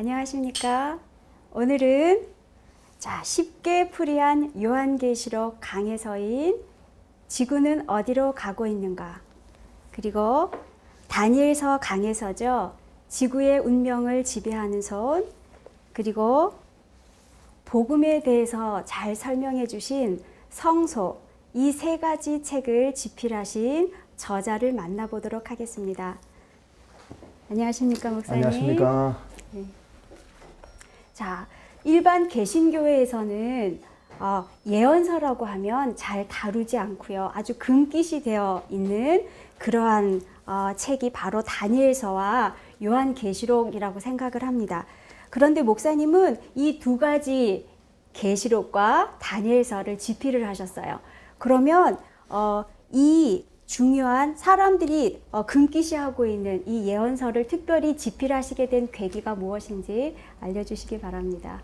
안녕하십니까? 오늘은 쉽게 풀이한 요한계시록 강해서인 지구는 어디로 가고 있는가? 그리고 다니엘서 강해서죠. 지구의 운명을 지배하는 손, 그리고 복음에 대해서 잘 설명해 주신 성소, 이 세 가지 책을 집필하신 저자를 만나보도록 하겠습니다. 안녕하십니까, 목사님? 안녕하십니까? 네. 자, 일반 개신교회에서는 예언서라고 하면 잘 다루지 않고요. 아주 금깃이 되어 있는 그러한 책이 바로 다니엘서와 요한계시록이라고 생각을 합니다. 그런데 목사님은 이 두 가지 계시록과 다니엘서를 집필을 하셨어요. 그러면 이 중요한 사람들이 금기시하고 있는 이 예언서를 특별히 집필하시게 된 계기가 무엇인지 알려주시기 바랍니다.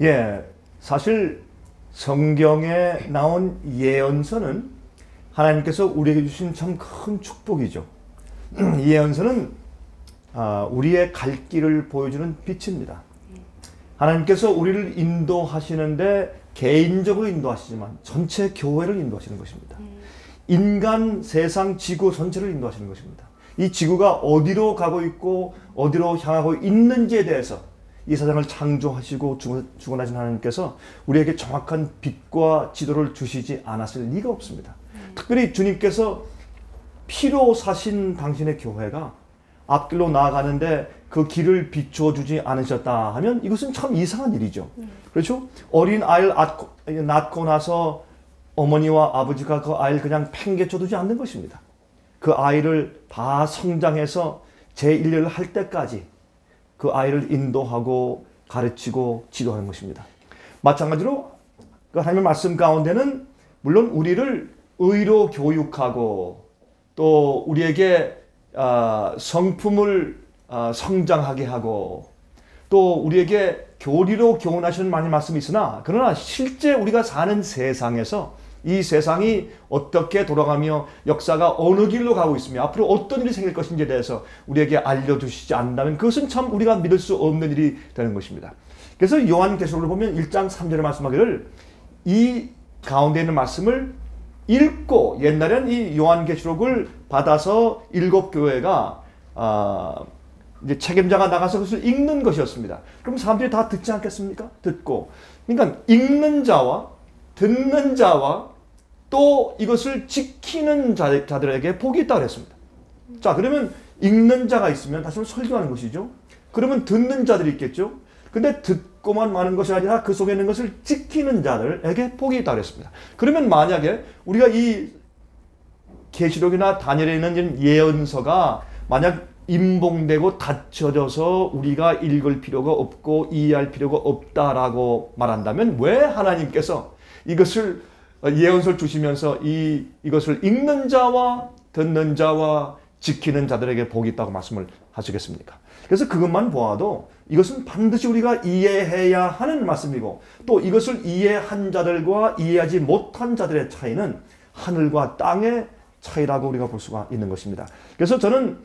예, 사실 성경에 나온 예언서는 하나님께서 우리에게 주신 참 큰 축복이죠. 이 예언서는 우리의 갈 길을 보여주는 빛입니다. 하나님께서 우리를 인도하시는데 개인적으로 인도하시지만 전체 교회를 인도하시는 것입니다. 인간, 세상, 지구 전체를 인도하시는 것입니다. 이 지구가 어디로 가고 있고 어디로 향하고 있는지에 대해서 이 세상을 창조하시고 주관하신 하나님께서 우리에게 정확한 빛과 지도를 주시지 않았을 리가 없습니다. 특별히 주님께서 피로 사신 당신의 교회가 앞길로 나아가는데 그 길을 비추어 주지 않으셨다 하면 이것은 참 이상한 일이죠. 그렇죠? 어린 아이를 낳고 나서 어머니와 아버지가 그 아이를 그냥 팽개쳐 두지 않는 것입니다. 그 아이를 다 성장해서 제1례를 할 때까지 그 아이를 인도하고 가르치고 지도하는 것입니다. 마찬가지로 그 하나님의 말씀 가운데는 물론 우리를 의로 교육하고 또 우리에게 성품을 성장하게 하고 또 우리에게 교리로 교훈하시는 많은 말씀이 있으나 그러나 실제 우리가 사는 세상에서 이 세상이 어떻게 돌아가며 역사가 어느 길로 가고 있으며 앞으로 어떤 일이 생길 것인지에 대해서 우리에게 알려주시지 않는다면 그것은 참 우리가 믿을 수 없는 일이 되는 것입니다. 그래서 요한계시록을 보면 1장 3절에 말씀하기를 이 가운데 있는 말씀을 읽고 옛날에는 이 요한계시록을 받아서 7교회가 이제 책임자가 나가서 그것을 읽는 것이었습니다. 그럼 사람들이 다 듣지 않겠습니까? 듣고. 그러니까 읽는 자와 듣는 자와 또 이것을 지키는 자들에게 복이 있다고 그랬습니다. 자, 그러면 읽는 자가 있으면 다시 한번 설교하는 것이죠. 그러면 듣는 자들이 있겠죠. 근데 듣고만 마는 것이 아니라 그 속에 있는 것을 지키는 자들에게 복이 있다고 그랬습니다. 그러면 만약에 우리가 이 계시록이나 다니엘에 있는 예언서가 만약 임봉되고 닫혀져서 우리가 읽을 필요가 없고 이해할 필요가 없다라고 말한다면 왜 하나님께서 이것을 예언서를 주시면서 이것을 읽는 자와 듣는 자와 지키는 자들에게 복이 있다고 말씀을 하시겠습니까? 그래서 그것만 보아도 이것은 반드시 우리가 이해해야 하는 말씀이고 또 이것을 이해한 자들과 이해하지 못한 자들의 차이는 하늘과 땅의 차이라고 우리가 볼 수가 있는 것입니다. 그래서 저는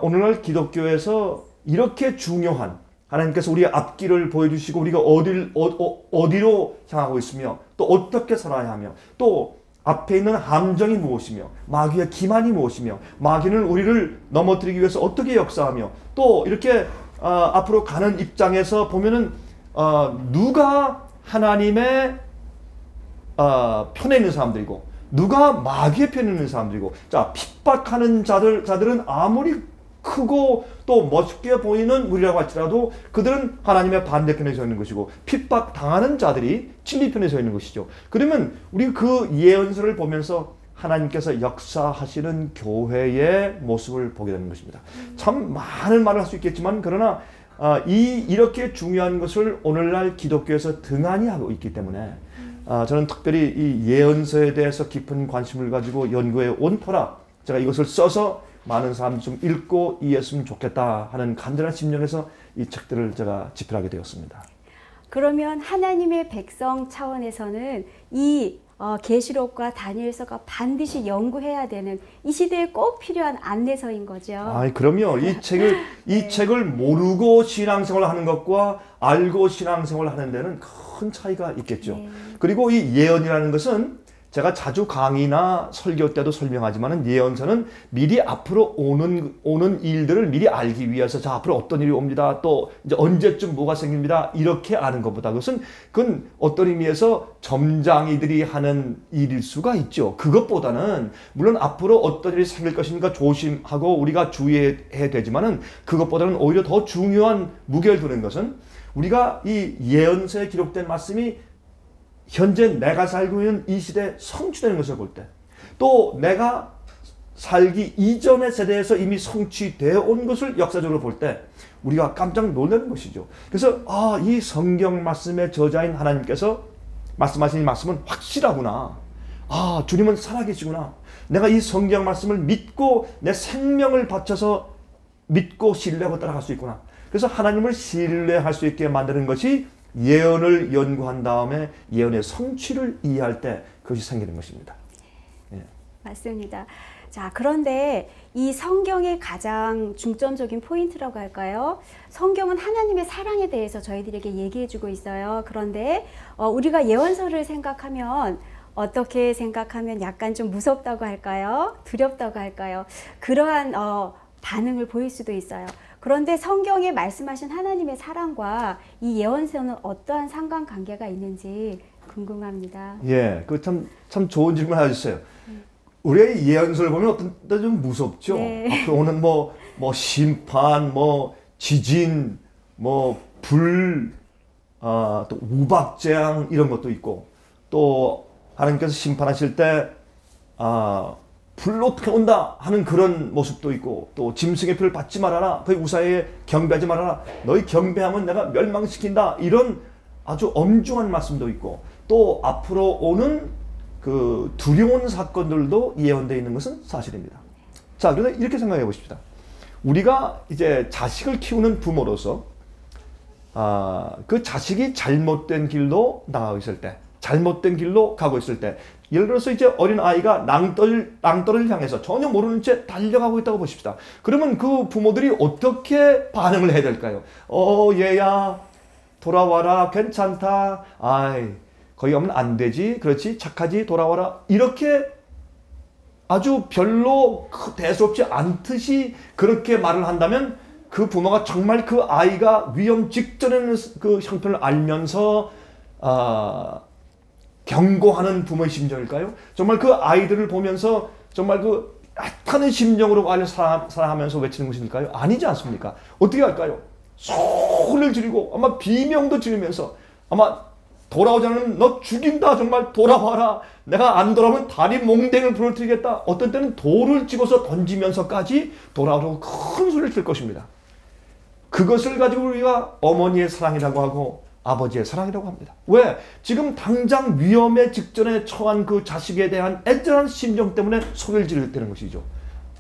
오늘날 기독교에서 이렇게 중요한 하나님께서 우리의 앞길을 보여주시고 우리가 어디로 향하고 있으며 또 어떻게 살아야 하며 또 앞에 있는 함정이 무엇이며 마귀의 기만이 무엇이며 마귀는 우리를 넘어뜨리기 위해서 어떻게 역사하며 또 이렇게 앞으로 가는 입장에서 보면은 누가 하나님의 편에 있는 사람들이고 누가 마귀의 편에 있는 사람들이고 자 핍박하는 자들은 아무리 크고 또 멋있게 보이는 우리라고 할지라도 그들은 하나님의 반대편에 서 있는 것이고 핍박당하는 자들이 진리편에 서 있는 것이죠. 그러면 우리 그 예언서를 보면서 하나님께서 역사하시는 교회의 모습을 보게 되는 것입니다. 참 많은 말을 할 수 있겠지만 그러나 이렇게 중요한 것을 오늘날 기독교에서 등한히 하고 있기 때문에 저는 특별히 이 예언서에 대해서 깊은 관심을 가지고 연구해 온 터라 제가 이것을 써서 많은 사람들이 좀 읽고 이해했으면 좋겠다 하는 간절한 심령에서 이 책들을 제가 집필하게 되었습니다. 그러면 하나님의 백성 차원에서는 이 계시록과 다니엘서가 반드시 연구해야 되는 이 시대에 꼭 필요한 안내서인 거죠. 아, 그럼요. 이 책을 이 책을 모르고 신앙생활을 하는 것과 알고 신앙생활을 하는 데는 큰 차이가 있겠죠. 네. 그리고 이 예언이라는 것은 제가 자주 강의나 설교 때도 설명하지만은 예언서는 미리 앞으로 오는 일들을 미리 알기 위해서 자 앞으로 어떤 일이 옵니다. 또 이제 언제쯤 뭐가 생깁니다. 이렇게 아는 것보다 그건 어떤 의미에서 점장이들이 하는 일일 수가 있죠. 그것보다는 물론 앞으로 어떤 일이 생길 것이니까 조심하고 우리가 주의해야 되지만은 그것보다는 오히려 더 중요한 무게를 두는 것은 우리가 이 예언서에 기록된 말씀이 현재 내가 살고 있는 이 시대에 성취되는 것을 볼 때, 또 내가 살기 이전의 세대에서 이미 성취되어 온 것을 역사적으로 볼 때 우리가 깜짝 놀라는 것이죠. 그래서 이 성경 말씀의 저자인 하나님께서 말씀하신 이 말씀은 확실하구나. 주님은 살아계시구나. 내가 이 성경 말씀을 믿고 내 생명을 바쳐서 믿고 신뢰하고 따라갈 수 있구나. 그래서 하나님을 신뢰할 수 있게 만드는 것이 예언을 연구한 다음에 예언의 성취를 이해할 때 그것이 생기는 것입니다. 예. 맞습니다. 자, 그런데 이 성경의 가장 중점적인 포인트라고 할까요? 성경은 하나님의 사랑에 대해서 저희들에게 얘기해주고 있어요. 그런데 우리가 예언서를 생각하면 어떻게 생각하면 약간 좀 무섭다고 할까요? 두렵다고 할까요? 그러한 반응을 보일 수도 있어요. 그런데 성경에 말씀하신 하나님의 사랑과 이 예언서는 어떠한 상관관계가 있는지 궁금합니다. 예, 그 참 좋은 질문 하셨어요. 우리의 예언서를 보면 어떤 때 좀 무섭죠. 네. 앞으로 오는 뭐 심판, 지진, 불, 또 우박재앙 이런 것도 있고, 또 하나님께서 심판하실 때 불로 태운다 하는 그런 모습도 있고, 또 짐승의 표를 받지 말아라, 그의 우사에 경배하지 말아라, 너희 경배하면 내가 멸망시킨다, 이런 아주 엄중한 말씀도 있고, 또 앞으로 오는 그 두려운 사건들도 예언되어 있는 것은 사실입니다. 자, 그런데 이렇게 생각해 보십시다. 우리가 이제 자식을 키우는 부모로서 그 자식이 잘못된 길로 나가고 있을 때, 잘못된 길로 가고 있을 때, 예를 들어서 이제 어린 아이가 낭떠를 향해서 전혀 모르는 채 달려가고 있다고 보십시다. 그러면 그 부모들이 어떻게 반응을 해야 될까요? 얘야, 돌아와라, 괜찮다, 거기 가면 안 되지, 그렇지, 착하지, 돌아와라, 이렇게 아주 별로 대수롭지 않듯이 그렇게 말을 한다면 그 부모가 정말 그 아이가 위험 직전에는 그 형편을 알면서 경고하는 부모의 심정일까요? 정말 그 아이들을 보면서 정말 그 애타는 심정으로 아이를 사랑하면서 외치는 것일까요? 아니지 않습니까? 어떻게 할까요? 소리를 지르고 아마 비명도 지르면서 아마 돌아오지 않으면 너 죽인다, 정말 돌아와라, 내가 안 돌아오면 다리 몽댕을 부러뜨리겠다, 어떤 때는 돌을 집어서 던지면서까지 돌아오라고 큰 소리를 칠 것입니다. 그것을 가지고 우리가 어머니의 사랑이라고 하고 아버지의 사랑이라고 합니다. 왜? 지금 당장 위험의 직전에 처한 그 자식에 대한 애절한 심정 때문에 소리를 지를 때는 것이죠.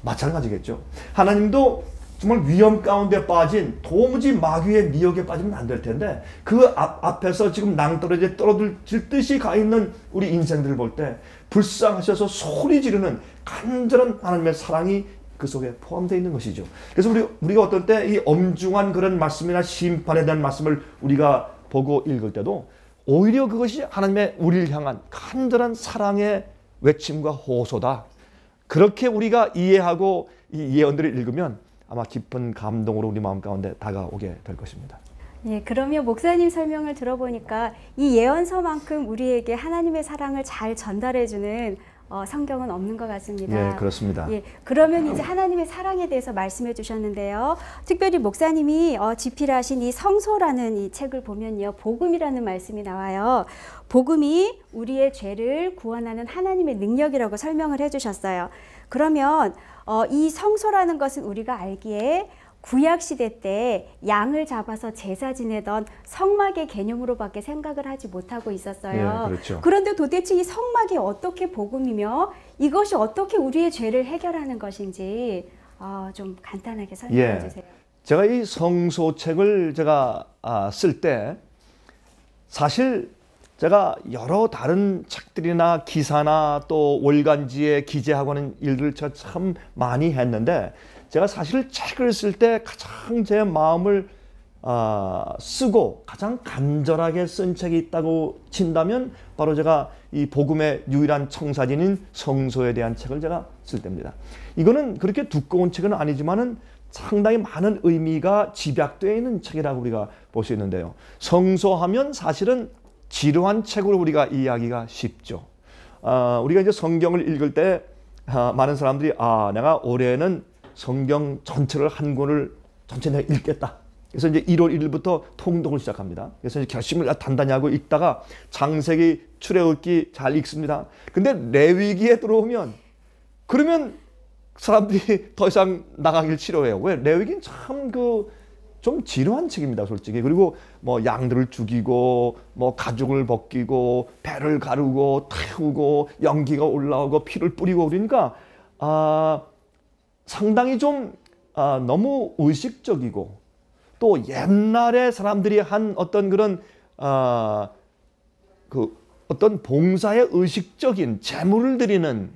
마찬가지겠죠. 하나님도 정말 위험 가운데 빠진 도무지 마귀의 미혹에 빠지면 안 될 텐데 그 앞에서 지금 낭떠러지에 떨어질 듯이 가 있는 우리 인생들을 볼 때 불쌍하셔서 소리 지르는 간절한 하나님의 사랑이 그 속에 포함되어 있는 것이죠. 그래서 우리가 어떤 때 이 엄중한 그런 말씀이나 심판에 대한 말씀을 우리가 보고 읽을 때도 오히려 그것이 하나님의 우리를 향한 간절한 사랑의 외침과 호소다. 그렇게 우리가 이해하고 이 예언들을 읽으면 아마 깊은 감동으로 우리 마음 가운데 다가오게 될 것입니다. 예, 그러면 목사님 설명을 들어보니까 이 예언서만큼 우리에게 하나님의 사랑을 잘 전달해주는 성경은 없는 것 같습니다. 예, 그렇습니다. 예, 그러면 이제 하나님의 사랑에 대해서 말씀해 주셨는데요. 특별히 목사님이 집필하신 이 성소라는 이 책을 보면요, 복음이라는 말씀이 나와요. 복음이 우리의 죄를 구원하는 하나님의 능력이라고 설명을 해주셨어요. 그러면 이 성소라는 것은 우리가 알기에 구약시대 때 양을 잡아서 제사 지내던 성막의 개념으로밖에 생각을 하지 못하고 있었어요. 예, 그렇죠. 그런데 도대체 이 성막이 어떻게 복음이며 이것이 어떻게 우리의 죄를 해결하는 것인지 좀 간단하게 설명해 주세요. 제가 이 성소책을 제가 쓸 때 사실 제가 여러 다른 책들이나 기사나 또 월간지에 기재하고 하는 일들을 제가 참 많이 했는데, 제가 사실 책을 쓸 때 가장 제 마음을 쓰고 가장 간절하게 쓴 책이 있다고 친다면 바로 제가 이 복음의 유일한 청사진인 성소에 대한 책을 제가 쓸 때입니다. 이거는 그렇게 두꺼운 책은 아니지만은 상당히 많은 의미가 집약되어 있는 책이라고 우리가 볼 수 있는데요. 성소하면 사실은 지루한 책으로 우리가 이해하기가 쉽죠. 우리가 이제 성경을 읽을 때 많은 사람들이 내가 올해는 성경 전체를 한 권을 전체 내가 읽겠다. 그래서 이제 1월 1일부터 통독을 시작합니다. 그래서 이제 결심을 단단히 하고 읽다가 창세기, 출애굽기 잘 읽습니다. 근데 레위기에 들어오면 그러면 사람들이 더 이상 나가길 싫어해요. 왜? 레위기는 참 좀 지루한 책입니다, 솔직히. 그리고 뭐 양들을 죽이고 뭐 가죽을 벗기고 배를 가르고 태우고 연기가 올라오고 피를 뿌리고 그러니까 상당히 좀 너무 의식적이고 또 옛날에 사람들이 한 어떤 그런 어떤 봉사의 의식적인 제물을 드리는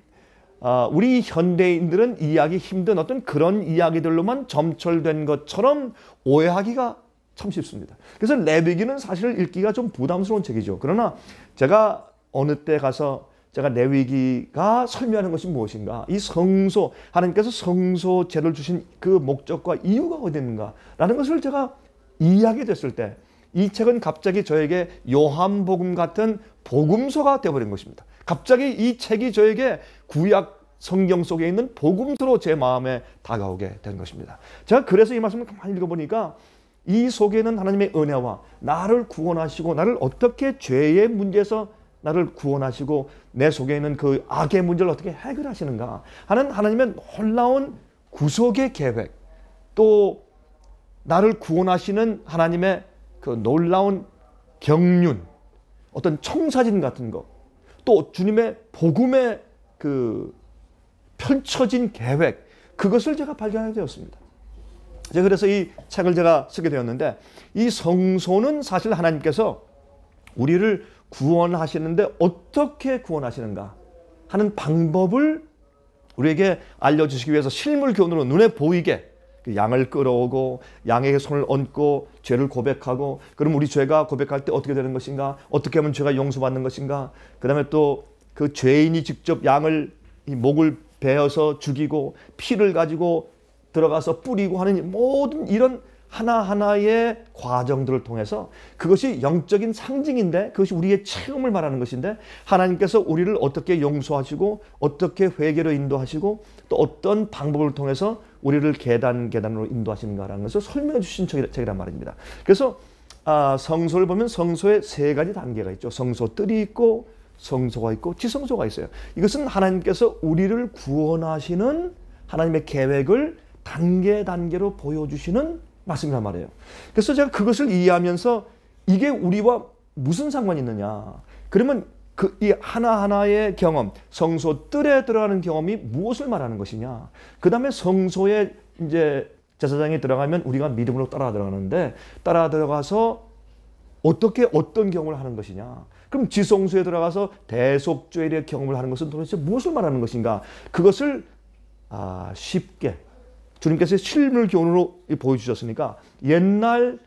우리 현대인들은 이해하기 힘든 어떤 그런 이야기들로만 점철된 것처럼 오해하기가 참 쉽습니다. 그래서 레위기는 사실 읽기가 좀 부담스러운 책이죠. 그러나 제가 어느 때 가서 제가 레위기가 설명하는 것이 무엇인가, 이 성소, 하나님께서 성소제를 주신 그 목적과 이유가 어디 있는가라는 것을 제가 이해하게 됐을 때 이 책은 갑자기 저에게 요한복음 같은 복음서가 되어버린 것입니다. 갑자기 이 책이 저에게 구약 성경 속에 있는 복음서로 제 마음에 다가오게 된 것입니다. 제가 그래서 이 말씀을 가만히 읽어보니까 이 속에는 하나님의 은혜와 나를 구원하시고 나를 어떻게 죄의 문제에서 나를 구원하시고 내 속에 있는 그 악의 문제를 어떻게 해결하시는가 하는 하나님의 놀라운 구속의 계획, 또 나를 구원하시는 하나님의 그 놀라운 경륜, 어떤 청사진 같은 것, 또 주님의 복음의 그 펼쳐진 계획, 그것을 제가 발견하게 되었습니다. 제가 그래서 이 책을 제가 쓰게 되었는데, 이 성소는 사실 하나님께서 우리를 구원하시는데 어떻게 구원하시는가 하는 방법을 우리에게 알려주시기 위해서 실물 교훈으로 눈에 보이게 양을 끌어오고 양에게 손을 얹고 죄를 고백하고, 그럼 우리 죄가 고백할 때 어떻게 되는 것인가, 어떻게 하면 죄가 용서받는 것인가, 그 다음에 또 그 죄인이 직접 양을 이 목을 베어서 죽이고 피를 가지고 들어가서 뿌리고 하는 모든 이런 하나하나의 과정들을 통해서, 그것이 영적인 상징인데 그것이 우리의 체험을 말하는 것인데, 하나님께서 우리를 어떻게 용서하시고 어떻게 회개로 인도하시고 또 어떤 방법을 통해서 우리를 계단으로 인도하시는가라는 것을 설명해 주신 책이란 말입니다. 그래서 성소를 보면 성소에 세 가지 단계가 있죠. 성소뜰이 있고 성소가 있고 지성소가 있어요. 이것은 하나님께서 우리를 구원하시는 하나님의 계획을 단계로 보여주시는 말씀이란 말이에요. 그래서 제가 그것을 이해하면서 이게 우리와 무슨 상관이 있느냐, 그러면 이 하나하나의 경험, 성소 뜰에 들어가는 경험이 무엇을 말하는 것이냐, 그 다음에 성소에 이제 제사장이 들어가면 우리가 믿음으로 따라 들어가는데 따라 들어가서 어떻게 어떤 경험을 하는 것이냐, 그럼 지성소에 들어가서 대속죄의 경험을 하는 것은 도대체 무엇을 말하는 것인가, 그것을 쉽게 주님께서 실물 교훈으로 보여주셨으니까 옛날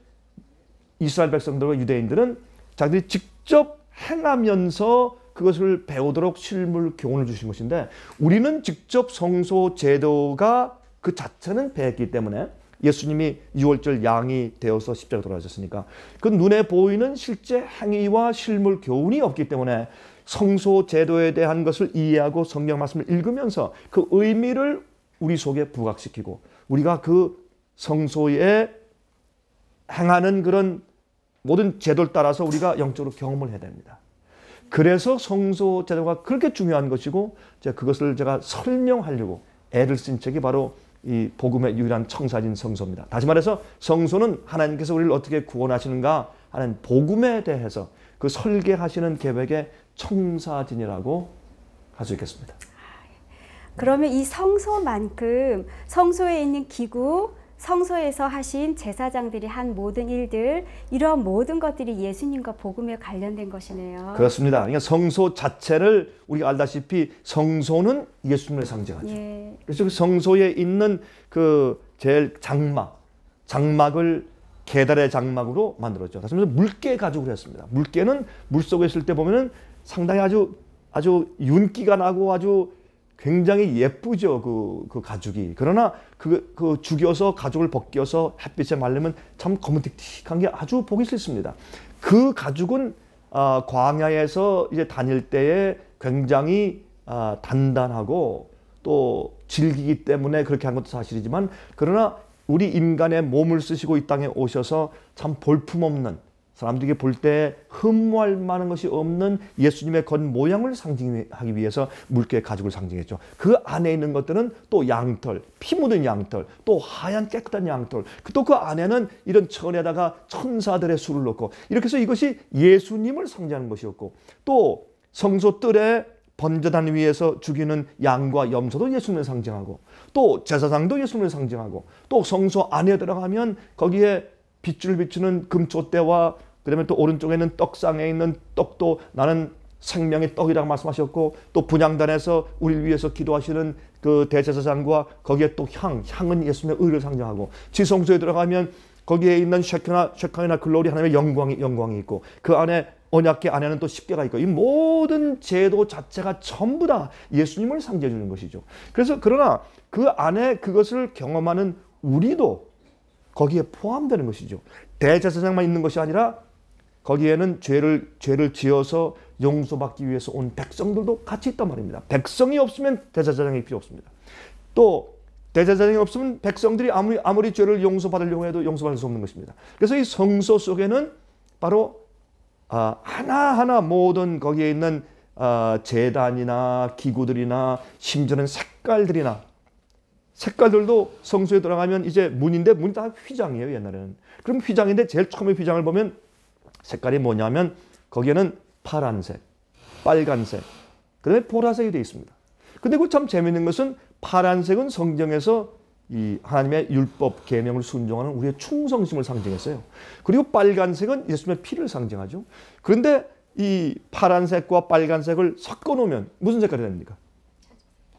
이스라엘 백성들과 유대인들은 자기들이 직접 행하면서 그것을 배우도록 실물 교훈을 주신 것인데, 우리는 직접 성소 제도가 그 자체는 배웠기 때문에, 예수님이 유월절 양이 되어서 십자가에 돌아가셨으니까 그 눈에 보이는 실제 행위와 실물 교훈이 없기 때문에 성소 제도에 대한 것을 이해하고 성경 말씀을 읽으면서 그 의미를 우리 속에 부각시키고 우리가 그 성소에 행하는 그런 모든 제도를 따라서 우리가 영적으로 경험을 해야 됩니다. 그래서 성소 제도가 그렇게 중요한 것이고, 그것을 제가 설명하려고 애를 쓴 책이 바로 이 복음의 유일한 청사진 성소입니다. 다시 말해서 성소는 하나님께서 우리를 어떻게 구원하시는가 하는 복음에 대해서 그 설계하시는 계획의 청사진이라고 할 수 있겠습니다. 그러면 이 성소만큼 성소에 있는 기구, 성소에서 하신 제사장들이 한 모든 일들, 이런 모든 것들이 예수님과 복음에 관련된 것이네요. 그렇습니다. 그러니까 성소 자체를 우리가 알다시피 성소는 예수님을 상징하죠. 예. 그래서 그 성소에 있는 그 제일 장막을 계달의 장막으로 만들었죠. 다시 말해서 물개 가죽으로 했습니다. 물개는 물 속에 있을 때 보면은 상당히 아주 윤기가 나고 아주 굉장히 예쁘죠. 그 가죽이. 그러나 그 죽여서 가죽을 벗겨서 햇빛에 말리면 참 검은틱틱한 게 아주 보기 싫습니다. 그 가죽은 광야에서 이제 다닐 때에 굉장히 단단하고 또 질기기 때문에 그렇게 한 것도 사실이지만, 그러나 우리 인간의 몸을 쓰시고 이 땅에 오셔서 참 볼품없는, 사람들에게 볼 때 흠모할 만한 것이 없는 예수님의 겉모양을 상징하기 위해서 물개 가죽을 상징했죠. 그 안에 있는 것들은 또 양털, 피 묻은 양털, 또 하얀 깨끗한 양털, 또 그 안에는 이런 천에다가 천사들의 수를 넣고, 이렇게 해서 이것이 예수님을 상징하는 것이었고, 또 성소 뜰에 번제단 위에서 죽이는 양과 염소도 예수님을 상징하고, 또 제사장도 예수님을 상징하고, 또 성소 안에 들어가면 거기에 빛을 비추는 금촛대와 그다음에 또 오른쪽에는 떡상에 있는 떡도 나는 생명의 떡이라고 말씀하셨고, 또 분향단에서 우리를 위해서 기도하시는 그 대제사장과 거기에 또 향은 예수님의 의를 상징하고, 지성소에 들어가면 거기에 있는 쉐카나 글로리 하나님의 영광이 있고, 그 안에 언약궤 안에는 또 십계가 있고, 이 모든 제도 자체가 전부 다 예수님을 상징해 주는 것이죠. 그래서 그러나 그 안에 그것을 경험하는 우리도 거기에 포함되는 것이죠. 대제사장만 있는 것이 아니라 거기에는 죄를 지어서 용서받기 위해서 온 백성들도 같이 있단 말입니다. 백성이 없으면 대제사장이 필요 없습니다. 또 대제사장이 없으면 백성들이 아무리 죄를 용서받으려고 해도 용서받을 수 없는 것입니다. 그래서 이 성소 속에는 바로 하나하나 모든 거기에 있는 제단이나 기구들이나 심지어는 색깔들도 성소에 들어가면 이제 문인데 문이 다 휘장이에요, 옛날에는. 그럼 휘장인데 제일 처음에 휘장을 보면 색깔이 뭐냐면 거기에는 파란색, 빨간색, 그 다음에 보라색이 되어 있습니다. 근데 그 참 재미있는 것은 파란색은 성경에서 이 하나님의 율법 계명을 순종하는 우리의 충성심을 상징했어요. 그리고 빨간색은 예수님의 피를 상징하죠. 그런데 이 파란색과 빨간색을 섞어 놓으면 무슨 색깔이 됩니까?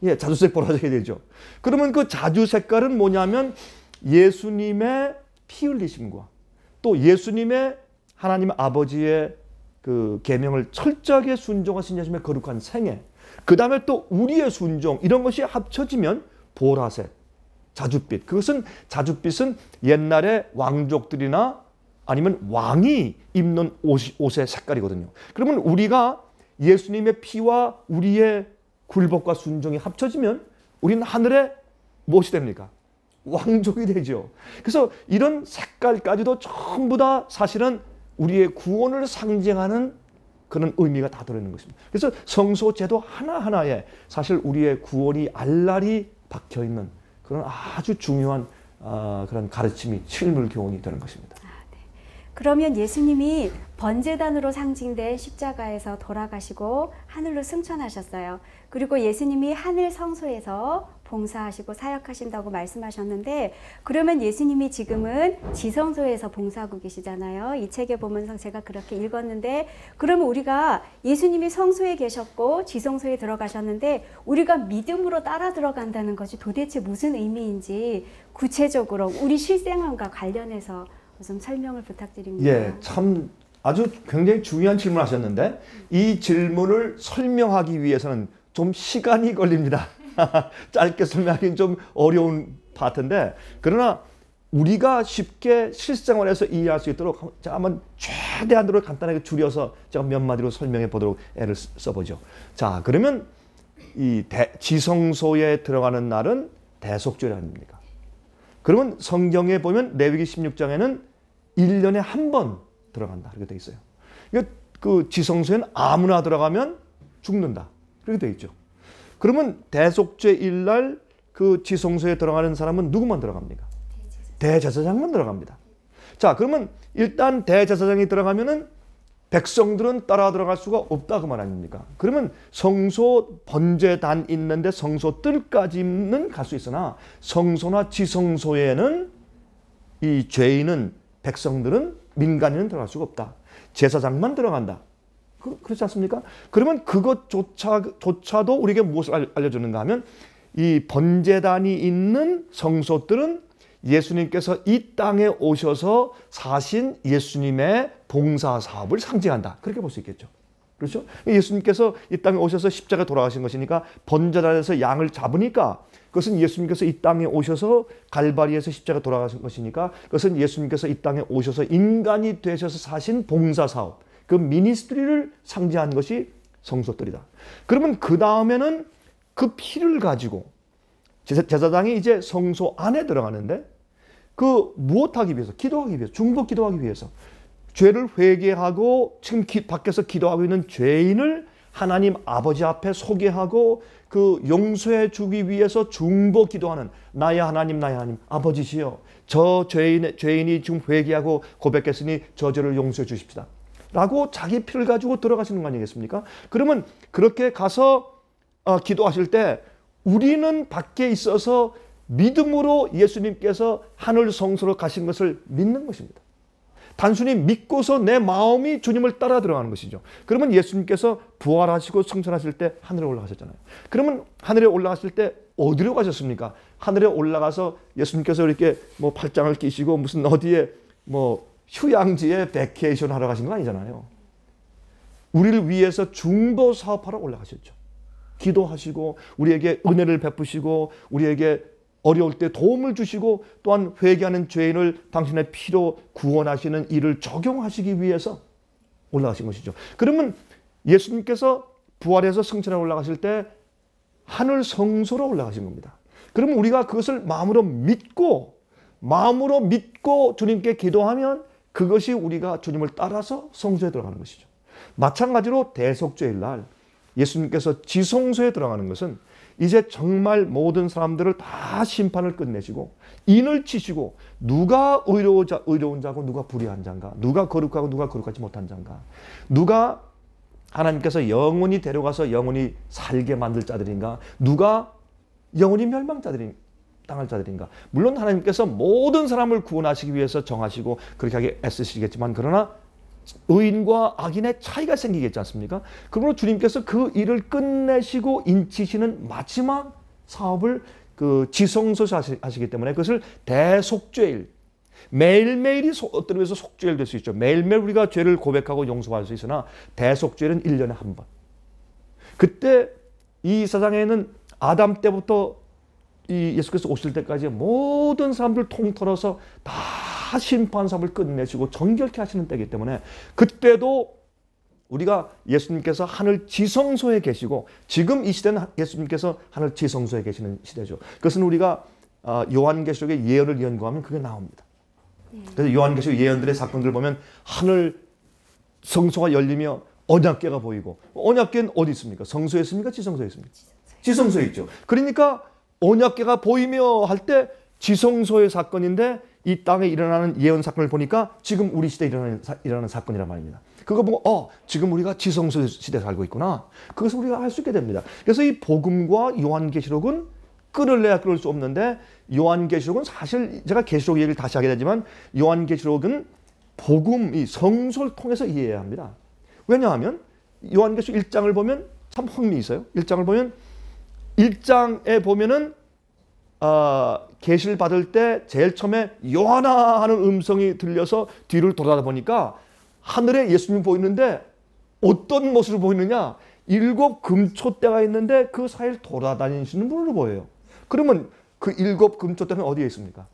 예, 자주색 보라색이 되죠. 그러면 그 자주 색깔은 뭐냐면 예수님의 피 흘리심과 또 예수님의 하나님 아버지의 그 계명을 철저하게 순종하신 예수님의 거룩한 생애, 그 다음에 또 우리의 순종, 이런 것이 합쳐지면 보라색, 자줏빛. 그것은 자줏빛은 옛날에 왕족들이나 아니면 왕이 입는 옷의 색깔이거든요. 그러면 우리가 예수님의 피와 우리의 굴복과 순종이 합쳐지면 우리는 하늘에 무엇이 됩니까? 왕족이 되죠. 그래서 이런 색깔까지도 전부 다 사실은 우리의 구원을 상징하는 그런 의미가 다 들어있는 것입니다. 그래서 성소 제도 하나하나에 사실 우리의 구원이 알알이 박혀있는 그런 아주 중요한 그런 가르침이 실물 교훈이 되는 것입니다. 그러면 예수님이 번제단으로 상징된 십자가에서 돌아가시고 하늘로 승천하셨어요. 그리고 예수님이 하늘 성소에서 봉사하시고 사역하신다고 말씀하셨는데, 그러면 예수님이 지금은 지성소에서 봉사하고 계시잖아요. 이 책에 보면서 제가 그렇게 읽었는데, 그러면 우리가 예수님이 성소에 계셨고 지성소에 들어가셨는데 우리가 믿음으로 따라 들어간다는 것이 도대체 무슨 의미인지 구체적으로 우리 실생활과 관련해서 좀 설명을 부탁드립니다. 예, 참 아주 굉장히 중요한 질문을 하셨는데 이 질문을 설명하기 위해서는 좀 시간이 걸립니다. 짧게 설명하기는 좀 어려운 파트인데, 그러나 우리가 쉽게 실생활에서 이해할 수 있도록 제가 한번 최대한으로 간단하게 줄여서 제가 몇 마디로 설명해 보도록 애를 써보죠. 자, 그러면 이 지성소에 들어가는 날은 대속죄일 아닙니까? 그러면 성경에 보면 레위기 16장에는 1년에 한 번 들어간다 이렇게 돼 있어요. 그러니까 그 지성소에는 아무나 들어가면 죽는다 그렇게 돼 있죠. 그러면 대속죄일 날 그 지성소에 들어가는 사람은 누구만 들어갑니까? 대제사장만 들어갑니다. 자, 그러면 일단 대제사장이 들어가면은 백성들은 따라 들어갈 수가 없다 그 말 아닙니까? 그러면 성소 번제단 있는데 성소 뜰까지는 갈 수 있으나 성소나 지성소에는 이 죄인은 백성들은 민간인은 들어갈 수가 없다. 제사장만 들어간다. 그렇지 않습니까? 그러면 그것조차도 우리에게 무엇을 알려주는가 하면 이 번제단이 있는 성소들은 예수님께서 이 땅에 오셔서 사신 예수님의 봉사 사업을 상징한다. 그렇게 볼 수 있겠죠. 그렇죠? 예수님께서 이 땅에 오셔서 십자가에 돌아가신 것이니까 번제단에서 양을 잡으니까 그것은 예수님께서 이 땅에 오셔서 갈바리에서 십자가에 돌아가신 것이니까 그것은 예수님께서 이 땅에 오셔서 인간이 되셔서 사신 봉사 사업, 그 미니스트리를 상징한 것이 성소들이다. 그러면 그 다음에는 그 피를 가지고 제사장이 이제 성소 안에 들어가는데 그 무엇하기 위해서? 기도하기 위해서, 중보 기도하기 위해서 죄를 회개하고 지금 밖에서 기도하고 있는 죄인을 하나님 아버지 앞에 소개하고 그 용서해 주기 위해서 중보 기도하는 나의 하나님 아버지시여 저 죄인이 지금 회개하고 고백했으니 저 죄를 용서해 주십시다 라고 자기 피를 가지고 들어가시는 거 아니겠습니까? 그러면 그렇게 가서 기도하실 때 우리는 밖에 있어서 믿음으로 예수님께서 하늘 성소로 가신 것을 믿는 것입니다. 단순히 믿고서 내 마음이 주님을 따라 들어가는 것이죠. 그러면 예수님께서 부활하시고 승천하실 때 하늘에 올라가셨잖아요. 그러면 하늘에 올라가실 때 어디로 가셨습니까? 하늘에 올라가서 예수님께서 이렇게 뭐 팔짱을 끼시고 무슨 어디에 뭐 휴양지에 베케이션 하러 가신 거 아니잖아요. 우리를 위해서 중보 사업하러 올라가셨죠. 기도하시고 우리에게 은혜를 베푸시고 우리에게 어려울 때 도움을 주시고 또한 회개하는 죄인을 당신의 피로 구원하시는 일을 적용하시기 위해서 올라가신 것이죠. 그러면 예수님께서 부활해서 승천에 올라가실 때 하늘 성소로 올라가신 겁니다. 그러면 우리가 그것을 마음으로 믿고 주님께 기도하면 그것이 우리가 주님을 따라서 성소에 들어가는 것이죠. 마찬가지로 대속죄일 날 예수님께서 지성소에 들어가는 것은 이제 정말 모든 사람들을 다 심판을 끝내시고 인을 치시고 누가 의로운 자고 누가 불의한 자인가, 누가 거룩하고 누가 거룩하지 못한 자인가, 누가 하나님께서 영원히 데려가서 영원히 살게 만들 자들인가, 누가 영원히 당할 자들인가. 물론 하나님께서 모든 사람을 구원하시기 위해서 정하시고 그렇게 하게 애쓰시겠지만 그러나 의인과 악인의 차이가 생기겠지 않습니까? 그러므로 주님께서 그 일을 끝내시고 인치시는 마지막 사업을 그 지성소에서 하시기 때문에 그것을 대속죄일, 매일매일이 어떤 의미에서 속죄일 될 수 있죠. 매일매일 우리가 죄를 고백하고 용서할 수 있으나 대속죄일은 1년에 한 번. 그때 이 세상에는 아담 때부터 이 예수께서 오실 때까지 모든 사람들 통틀어서 다 심판 사업을 끝내시고 정결케 하시는 때이기 때문에 그때도 우리가 예수님께서 하늘 지성소에 계시고 지금 이 시대는 예수님께서 하늘 지성소에 계시는 시대죠. 그것은 우리가 요한계시록의 예언을 연구하면 그게 나옵니다. 그래서 요한계시록 예언들의 사건들을 보면 하늘 성소가 열리며 언약궤가 보이고 언약궤는 어디 있습니까? 성소에 있습니까? 지성소에 있습니까? 지성소에 있죠. 그러니까 언약궤가 보이며 할 때 지성소의 사건인데 이 땅에 일어나는 예언 사건을 보니까 지금 우리 시대에 일어나는 사건이란 말입니다. 그거 보고 지금 우리가 지성소 시대에 살고 있구나. 그것을 우리가 알 수 있게 됩니다. 그래서 이 복음과 요한계시록은 끊을래야 끊을 수 없는데 요한계시록은 사실 제가 계시록 얘기를 다시 하게 되지만 요한계시록은 복음, 이 성소를 통해서 이해해야 합니다. 왜냐하면 요한계시록 1장을 보면 참 흥미 있어요. 1장을 보면 1장에 보면은 계시를 받을 때 제일 처음에 요하나 하는 음성이 들려서 뒤를 돌아보니까 하늘에 예수님이 보이는데 어떤 모습을 보이느냐? 7 금초대가 있는데 그 사이를 돌아다니시는 분으로 보여요. 그러면 그 7 금초대는 어디에 있습니까?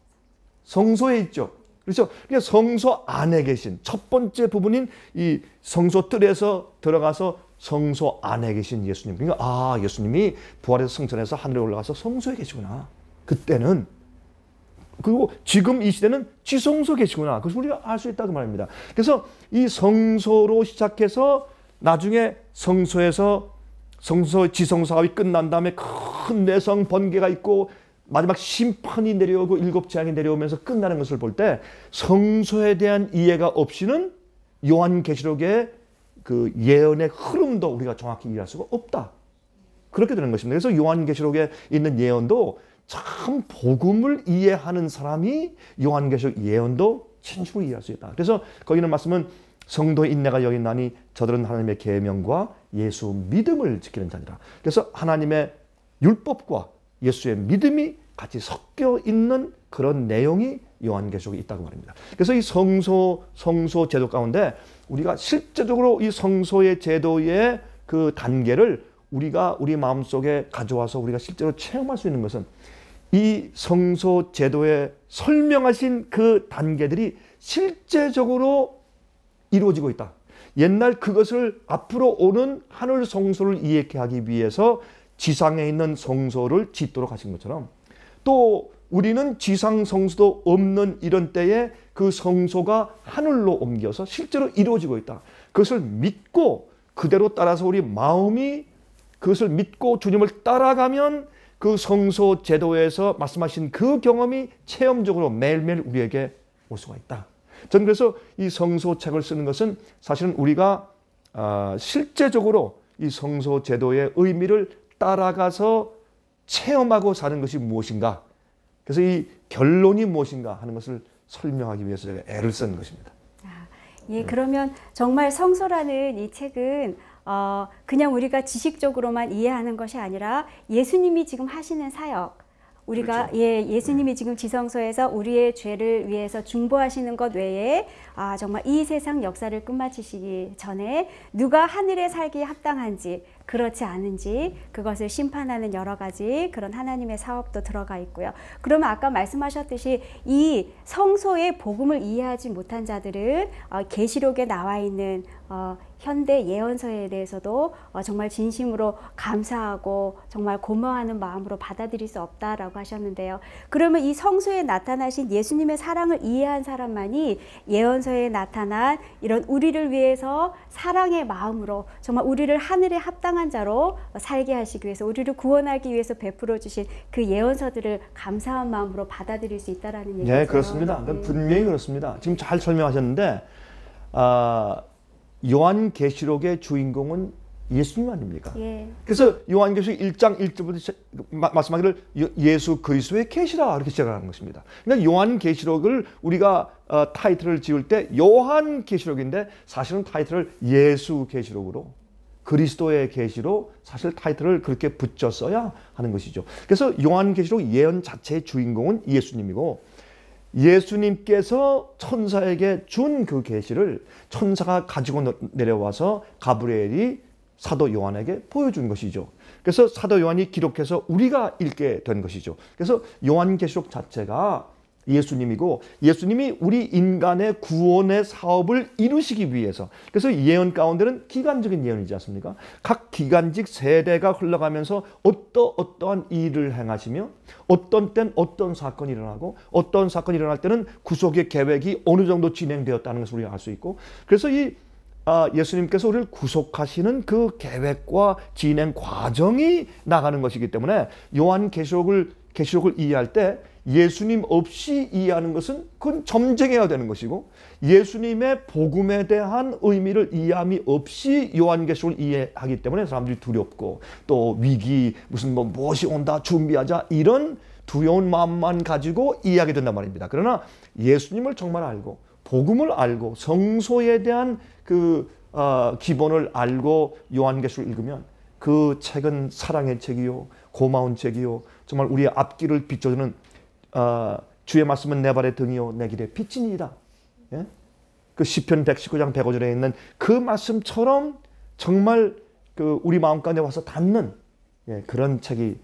성소에 있죠. 그렇죠? 그러니까 성소 안에 계신 첫 번째 부분인 이 성소 뜰에서 들어가서 성소 안에 계신 예수님. 그러니까 예수님이 부활해서 승천해서 하늘에 올라가서 성소에 계시구나. 그때는 그리고 지금 이 시대는 지성소 계시구나. 그것을 우리가 알 수 있다고 말입니다. 그래서 이 성소로 시작해서 나중에 성소에서 지성소 사업이 끝난 다음에 큰 내성 번개가 있고 마지막 심판이 내려오고 7 재앙이 내려오면서 끝나는 것을 볼 때 성소에 대한 이해가 없이는 요한계시록의 그 예언의 흐름도 우리가 정확히 이해할 수가 없다. 그렇게 되는 것입니다. 그래서 요한계시록에 있는 예언도 참 복음을 이해하는 사람이 요한계시록 예언도 진심으로 이해할 수 있다. 그래서 거기는 말씀은 성도의 인내가 여기 있나니 저들은 하나님의 계명과 예수 믿음을 지키는 자니라. 그래서 하나님의 율법과 예수의 믿음이 같이 섞여 있는 그런 내용이 요한계시록에 있다고 말입니다. 그래서 이 성소 제도 가운데 우리가 실제적으로 이 성소의 제도의 그 단계를 우리가 우리 마음속에 가져와서 우리가 실제로 체험할 수 있는 것은 이 성소 제도에 설명하신 그 단계들이 실제적으로 이루어지고 있다. 옛날 그것을 앞으로 오는 하늘 성소를 이해케 하기 위해서 지상에 있는 성소를 짓도록 하신 것처럼 또 우리는 지상 성소도 없는 이런 때에 그 성소가 하늘로 옮겨서 실제로 이루어지고 있다. 그것을 믿고 그대로 따라서 우리 마음이 그것을 믿고 주님을 따라가면 그 성소 제도에서 말씀하신 그 경험이 체험적으로 매일매일 우리에게 올 수가 있다. 저는 그래서 이 성소책을 쓰는 것은 사실은 우리가 실제적으로 이 성소 제도의 의미를 따라가서 체험하고 사는 것이 무엇인가, 그래서 이 결론이 무엇인가 하는 것을 설명하기 위해서 제가 애를 쓴 것입니다. 예, 그러면 정말 성소라는 이 책은 그냥 우리가 지식적으로만 이해하는 것이 아니라 예수님이 지금 하시는 사역, 우리가 그렇죠. 예수님이 지금 지성소에서 우리의 죄를 위해서 중보하시는 것 외에 정말 이 세상 역사를 끝마치시기 전에 누가 하늘에 살기에 합당한지 그렇지 않은지 그것을 심판하는 여러 가지 그런 하나님의 사업도 들어가 있고요. 그러면 아까 말씀하셨듯이 이 성소의 복음을 이해하지 못한 자들은 계시록에 나와 있는 현대 예언서에 대해서도 정말 진심으로 감사하고 정말 고마워하는 마음으로 받아들일 수 없다라고 하셨는데요. 그러면 이 성소에 나타나신 예수님의 사랑을 이해한 사람만이 예언서에 나타난 이런 우리를 위해서 사랑의 마음으로 정말 우리를 하늘에 합당한 자로 살게 하시기 위해서 우리를 구원하기 위해서 베풀어 주신 그 예언서들을 감사한 마음으로 받아들일 수 있다라는 얘기죠. 네, 그렇습니다. 네. 분명히 그렇습니다. 지금 잘 설명하셨는데 요한계시록의 주인공은 예수님 아닙니까? 예. 그래서 요한계시록 1장 1절부터 말씀하기를 예수 그리스도의 계시라 이렇게 시작하는 것입니다. 그러니까 요한계시록을 우리가 타이틀을 지을 때 요한계시록인데 사실은 타이틀을 예수계시록으로 그리스도의 계시로 사실 타이틀을 그렇게 붙였어야 하는 것이죠. 그래서 요한계시록 예언 자체의 주인공은 예수님이고 예수님께서 천사에게 준 그 계시를 천사가 가지고 내려와서 가브리엘이 사도 요한에게 보여준 것이죠. 그래서 사도 요한이 기록해서 우리가 읽게 된 것이죠. 그래서 요한계시록 자체가 예수님이고 예수님이 우리 인간의 구원의 사업을 이루시기 위해서, 그래서 예언 가운데는 기간적인 예언이지 않습니까? 각 기간직 세대가 흘러가면서 어떠한 일을 행하시며 어떤 땐 어떤 사건이 일어나고 어떤 사건이 일어날 때는 구속의 계획이 어느 정도 진행되었다는 것을 우리가 알 수 있고, 그래서 이 예수님께서 우리를 구속하시는 그 계획과 진행 과정이 나가는 것이기 때문에 요한계시록을 이해할 때 예수님 없이 이해하는 것은 그건 점쟁이가 되는 것이고 예수님의 복음에 대한 의미를 이해함이 없이 요한계시록을 이해하기 때문에 사람들이 두렵고 또 위기 무엇이 온다 준비하자 이런 두려운 마음만 가지고 이해하게 된단 말입니다. 그러나 예수님을 정말 알고 복음을 알고 성소에 대한 그 기본을 알고 요한계시록을 읽으면 그 책은 사랑의 책이요 고마운 책이요 정말 우리의 앞길을 비춰주는 주의 말씀은 내 발의 등이요 내 길의 빛이니이다. 예? 그 시편 119장 105절에 있는 그 말씀처럼 정말 그 우리 마음 가운데 와서 닿는 그런 책이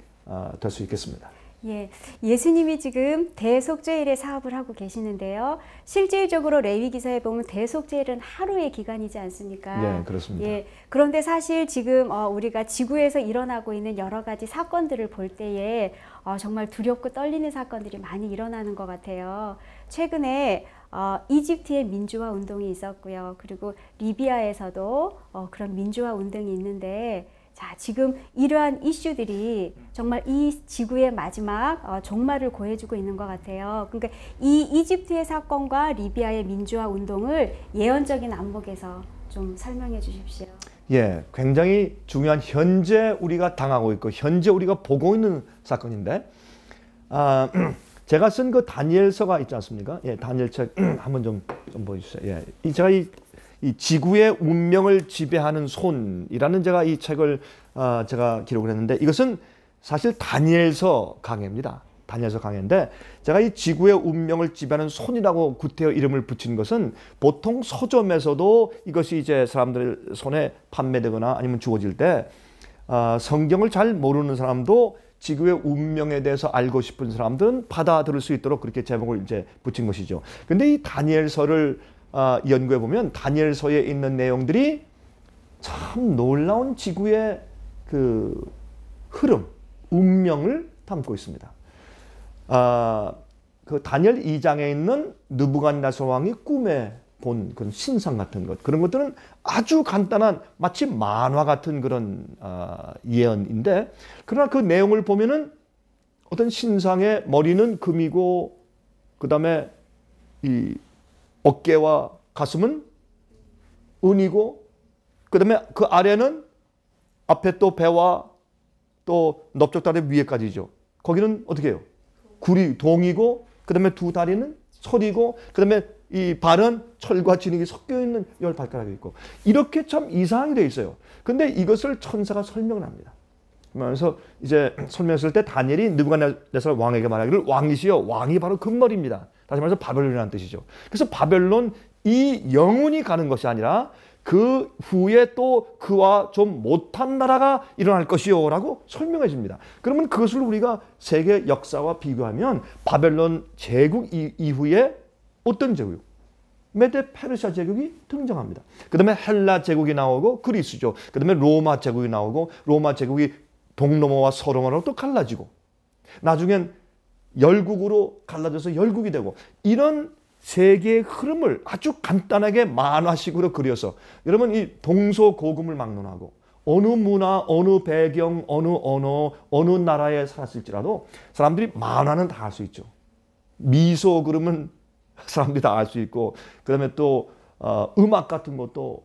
될 수 있겠습니다. 예, 예수님이 지금 대속죄일의 사업을 하고 계시는데요. 실질적으로 레위기서에 보면 대속죄일은 하루의 기간이지 않습니까? 예, 그렇습니다. 예, 그런데 사실 지금 우리가 지구에서 일어나고 있는 여러 가지 사건들을 볼 때에 정말 두렵고 떨리는 사건들이 많이 일어나는 것 같아요. 최근에 이집트의 민주화 운동이 있었고요. 그리고 리비아에서도 그런 민주화 운동이 있는데 자, 지금 이러한 이슈들이 정말 이 지구의 마지막 종말을 고해주고 있는 것 같아요. 그러니까 이 이집트의 사건과 리비아의 민주화 운동을 예언적인 안목에서 좀 설명해 주십시오. 예, 굉장히 중요한 현재 우리가 당하고 있고 현재 우리가 보고 있는 사건인데 제가 쓴 그 다니엘서가 있지 않습니까? 예, 다니엘 책 한번 좀 보여주세요. 예, 제가 이 지구의 운명을 지배하는 손이라는 제가 이 책을 제가 기록을 했는데 이것은 사실 다니엘서 강해입니다. 다니엘서 강해인데 제가 이 지구의 운명을 지배하는 손이라고 구태여 이름을 붙인 것은 보통 서점에서도 이것이 이제 사람들 손에 판매되거나 아니면 주어질 때 성경을 잘 모르는 사람도 지구의 운명에 대해서 알고 싶은 사람들은 받아들일 수 있도록 그렇게 제목을 이제 붙인 것이죠. 근데 이 다니엘서를 연구해 보면 다니엘서에 있는 내용들이 참 놀라운 지구의 그 흐름, 운명을 담고 있습니다. 그 다니엘 2장에 있는 느부갓네살 왕이 꿈에 본 그런 신상 같은 것, 그런 것들은 아주 간단한 마치 만화 같은 그런 예언인데, 그러나 그 내용을 보면은 어떤 신상의 머리는 금이고 그 다음에 이 어깨와 가슴은 은이고 그 다음에 그 아래는 앞에 또 배와 또 넓적다리 위에까지죠. 거기는 어떻게 해요? 굴이 동이고 그 다음에 두 다리는 철이고 그 다음에 이 발은 철과 진흙이 섞여 있는 10발가락이 있고 이렇게 참 이상하게 되어 있어요. 근데 이것을 천사가 설명을 합니다. 그러면서 이제 설명했을 때 다니엘이 느부갓네살 왕에게 말하기를 왕이시여, 왕이 바로 금머리입니다. 다시 말해서 바벨론이라는 뜻이죠. 그래서 바벨론 이 영혼이 가는 것이 아니라 그 후에 또 그와 좀 못한 나라가 일어날 것이요 라고 설명해 줍니다. 그러면 그것을 우리가 세계 역사와 비교하면 바벨론 제국 이후에 어떤 제국? 메데 페르시아 제국이 등장합니다. 그 다음에 헬라 제국이 나오고 그리스죠. 그 다음에 로마 제국이 나오고 로마 제국이 동로마와 서로마로 또 갈라지고 나중엔 열국으로 갈라져서 열국이 되고 이런 세계의 흐름을 아주 간단하게 만화식으로 그려서 여러분 이 동서고금을 막론하고 어느 문화, 어느 배경, 어느 언어, 어느 나라에 살았을지라도 사람들이 만화는 다 할 수 있죠. 미소 그러면 사람들이 다 알 수 있고 그 다음에 또 음악 같은 것도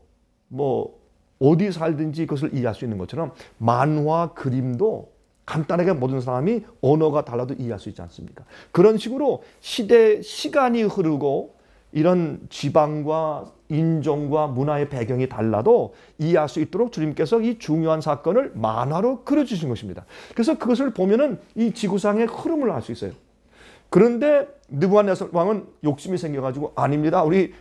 뭐 어디 살든지 그것을 이해할 수 있는 것처럼 만화, 그림도 간단하게 모든 사람이 언어가 달라도 이해할 수 있지 않습니까? 그런 식으로 시간이 흐르고 이런 지방과 인종과 문화의 배경이 달라도 이해할 수 있도록 주님께서 이 중요한 사건을 만화로 그려주신 것입니다. 그래서 그것을 보면은 이 지구상의 흐름을 알 수 있어요. 그런데 느부갓네살 왕은 욕심이 생겨가지고 아닙니다. 우리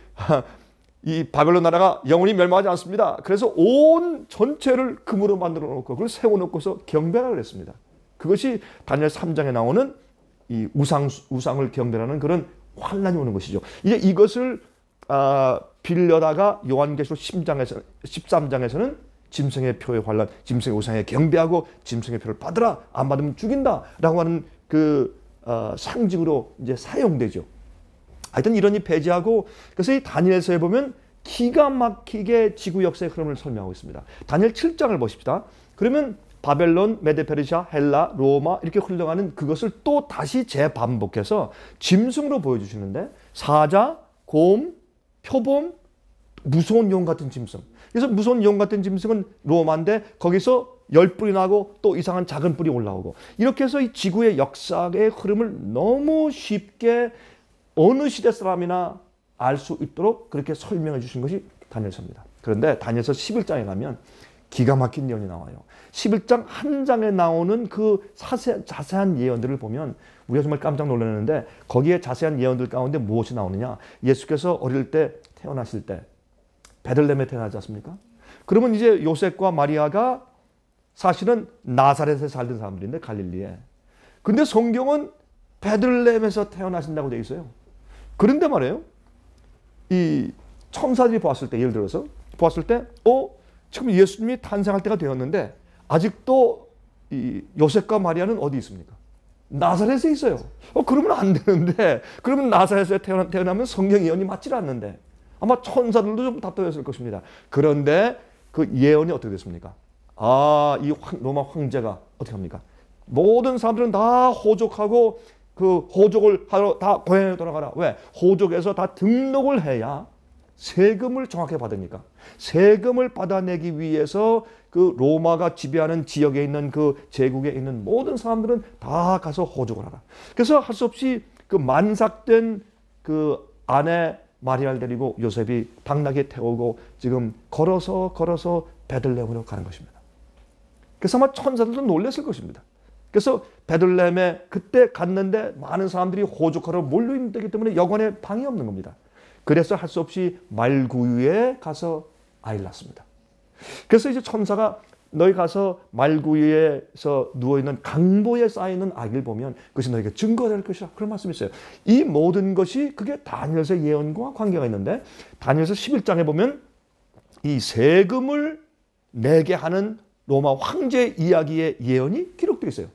이 바벨론 나라가 영원히 멸망하지 않습니다. 그래서 온 전체를 금으로 만들어 놓고 그걸 세워놓고서 경배를 했습니다. 그것이 다니엘 3장에 나오는 이 우상을 경배하는 그런 환란이 오는 것이죠. 이제 이것을 빌려다가 요한계시록 13장에서는 짐승의 표의 환란, 짐승의 우상에 경배하고 짐승의 표를 받으라, 안 받으면 죽인다라고 하는 그 상징으로 이제 사용되죠. 하여튼 이러니 배제하고 그래서 이 다니엘서에 보면 기가 막히게 지구 역사의 흐름을 설명하고 있습니다. 다니엘 7장을 보십시다. 그러면 바벨론, 메데페르시아, 헬라, 로마 이렇게 흘러가는 그것을 또 다시 재반복해서 짐승으로 보여주시는데 사자, 곰, 표범, 무서운 용 같은 짐승. 그래서 무서운 용 같은 짐승은 로마인데 거기서 열뿔이 나고 또 이상한 작은 뿔이 올라오고 이렇게 해서 이 지구의 역사의 흐름을 너무 쉽게 어느 시대 사람이나 알 수 있도록 그렇게 설명해 주신 것이 다니엘서입니다. 그런데 다니엘서 11장에 가면 기가 막힌 예언이 나와요. 11장 한 장에 나오는 그 자세한 예언들을 보면 우리가 정말 깜짝 놀랐는데 거기에 자세한 예언들 가운데 무엇이 나오느냐. 예수께서 어릴 때 태어나실 때 베들레헴에 태어나지 않습니까? 그러면 이제 요셉과 마리아가 사실은 나사렛에 살던 사람들인데 갈릴리에. 근데 성경은 베들레헴에서 태어나신다고 되어 있어요. 그런데 말이에요. 이 천사들이 보았을 때 예를 들어서 보았을 때 지금 예수님이 탄생할 때가 되었는데 아직도 이 요셉과 마리아는 어디 있습니까? 나사렛에 있어요. 그러면 안 되는데 그러면 나사렛에 태어나면 성경 예언이 맞질 않는데 아마 천사들도 좀 답답했을 것입니다. 그런데 그 예언이 어떻게 됐습니까? 이 로마 황제가 어떻게 합니까? 모든 사람들은 다 호족하고 그 호족을 하러 다 고향에 돌아가라. 왜? 호족에서 다 등록을 해야 세금을 정확하게 받으니까. 세금을 받아내기 위해서 그 로마가 지배하는 지역에 있는 그 제국에 있는 모든 사람들은 다 가서 호적을 하라. 그래서 할 수 없이 그 만삭된 그 아내 마리아를 데리고 요셉이 당나귀에 태우고 지금 걸어서 베들레헴으로 가는 것입니다. 그래서 아마 천사들도 놀랐을 것입니다. 그래서 베들레헴에 그때 갔는데 많은 사람들이 호적하러 몰려있기 때문에 여관에 방이 없는 겁니다. 그래서 할 수 없이 말구유에 가서 아이를 낳습니다. 그래서 이제 천사가 너희 가서 말구유에서 누워있는 강보에 쌓여있는 아기를 보면 그것이 너에게 증거가 될 것이라 그런 말씀이 있어요. 이 모든 것이 그게 다니엘서의 예언과 관계가 있는데 다니엘서 11장에 보면 이 세금을 내게 하는 로마 황제 이야기의 예언이 기록되어 있어요.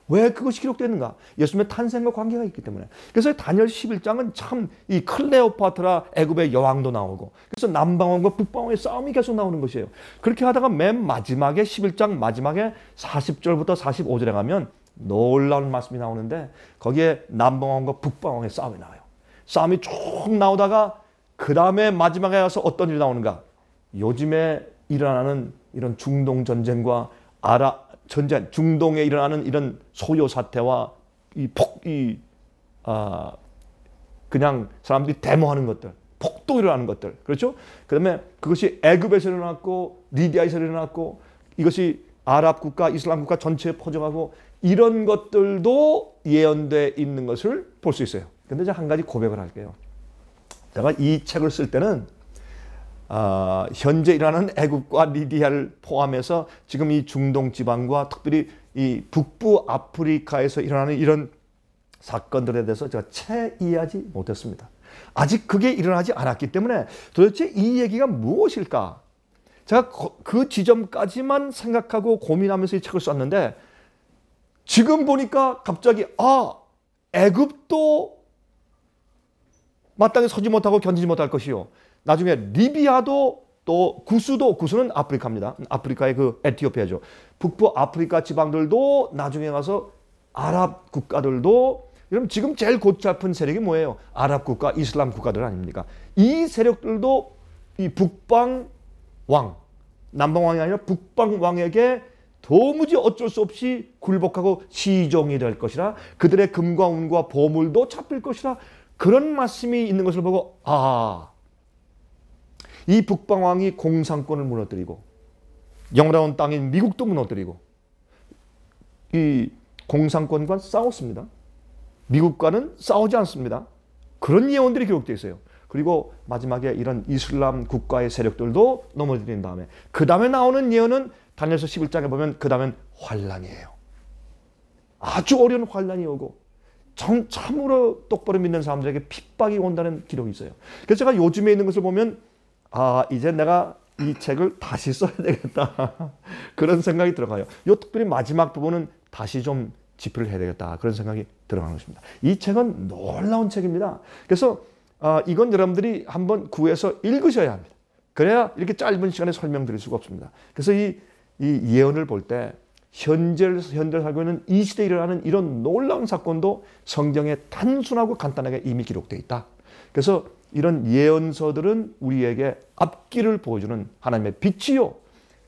왜 그것이 기록되는가? 예수님의 탄생과 관계가 있기 때문에. 그래서 다니엘 11장은 참 이 클레오파트라 애굽의 여왕도 나오고 그래서 남방왕과 북방왕의 싸움이 계속 나오는 것이에요. 그렇게 하다가 맨 마지막에 11장 마지막에 40절부터 45절에 가면 놀라운 말씀이 나오는데 거기에 남방왕과 북방왕의 싸움이 나와요. 싸움이 쭉 나오다가 그 다음에 마지막에 가서 어떤 일이 나오는가? 요즘에 일어나는 이런 중동 전쟁과 전쟁, 중동에 일어나는 이런 소요 사태와 그냥 사람들이 데모하는 것들, 폭도 일어나는 것들, 그렇죠? 그다음에 그것이 애굽에서 일어났고 리디아에서 일어났고 이것이 아랍 국가, 이슬람 국가 전체에 퍼져가고 이런 것들도 예언되어 있는 것을 볼 수 있어요. 근데 제가 한 가지 고백을 할게요. 제가 이 책을 쓸 때는 현재 일어나는 애굽과 리디아를 포함해서 지금 이 중동 지방과 특별히 이 북부 아프리카에서 일어나는 이런 사건들에 대해서 제가 채 이해하지 못했습니다. 아직 그게 일어나지 않았기 때문에 도대체 이 얘기가 무엇일까? 제가 그 지점까지만 생각하고 고민하면서 이 책을 썼는데 지금 보니까 갑자기 애굽도 마땅히 서지 못하고 견디지 못할 것이요. 나중에 리비아도 또 구수는 아프리카입니다. 아프리카의 그 에티오피아죠. 북부 아프리카 지방들도 나중에 가서 아랍 국가들도 여러분 지금 제일 골치 아픈 세력이 뭐예요? 아랍 국가, 이슬람 국가들 아닙니까? 이 세력들도 이 북방 왕, 남방 왕이 아니라 북방 왕에게 도무지 어쩔 수 없이 굴복하고 시종이 될 것이라 그들의 금과 은과 보물도 잡힐 것이라 그런 말씀이 있는 것을 보고 이 북방왕이 공산권을 무너뜨리고 영원한 땅인 미국도 무너뜨리고 이 공산권과 싸웠습니다. 미국과는 싸우지 않습니다. 그런 예언들이 기록되어 있어요. 그리고 마지막에 이런 이슬람 국가의 세력들도 넘어뜨린 다음에 그 다음에 나오는 예언은 다니엘서 11장에 보면 그 다음엔 환란이에요. 아주 어려운 환란이 오고 참으로 똑바로 믿는 사람들에게 핍박이 온다는 기록이 있어요. 그래서 제가 요즘에 있는 것을 보면 이제 내가 이 책을 다시 써야 되겠다. 그런 생각이 들어가요. 특별히 마지막 부분은 다시 좀 집필을 해야 되겠다. 그런 생각이 들어가는 것입니다. 이 책은 놀라운 책입니다. 그래서 이건 여러분들이 한번 구해서 읽으셔야 합니다. 그래야 이렇게 짧은 시간에 설명드릴 수가 없습니다. 그래서 이 예언을 볼 때 현재 살고 있는 이 시대에 일어나는 이런 놀라운 사건도 성경에 단순하고 간단하게 이미 기록되어 있다. 그래서 이런 예언서들은 우리에게 앞길을 보여주는 하나님의 빛이요.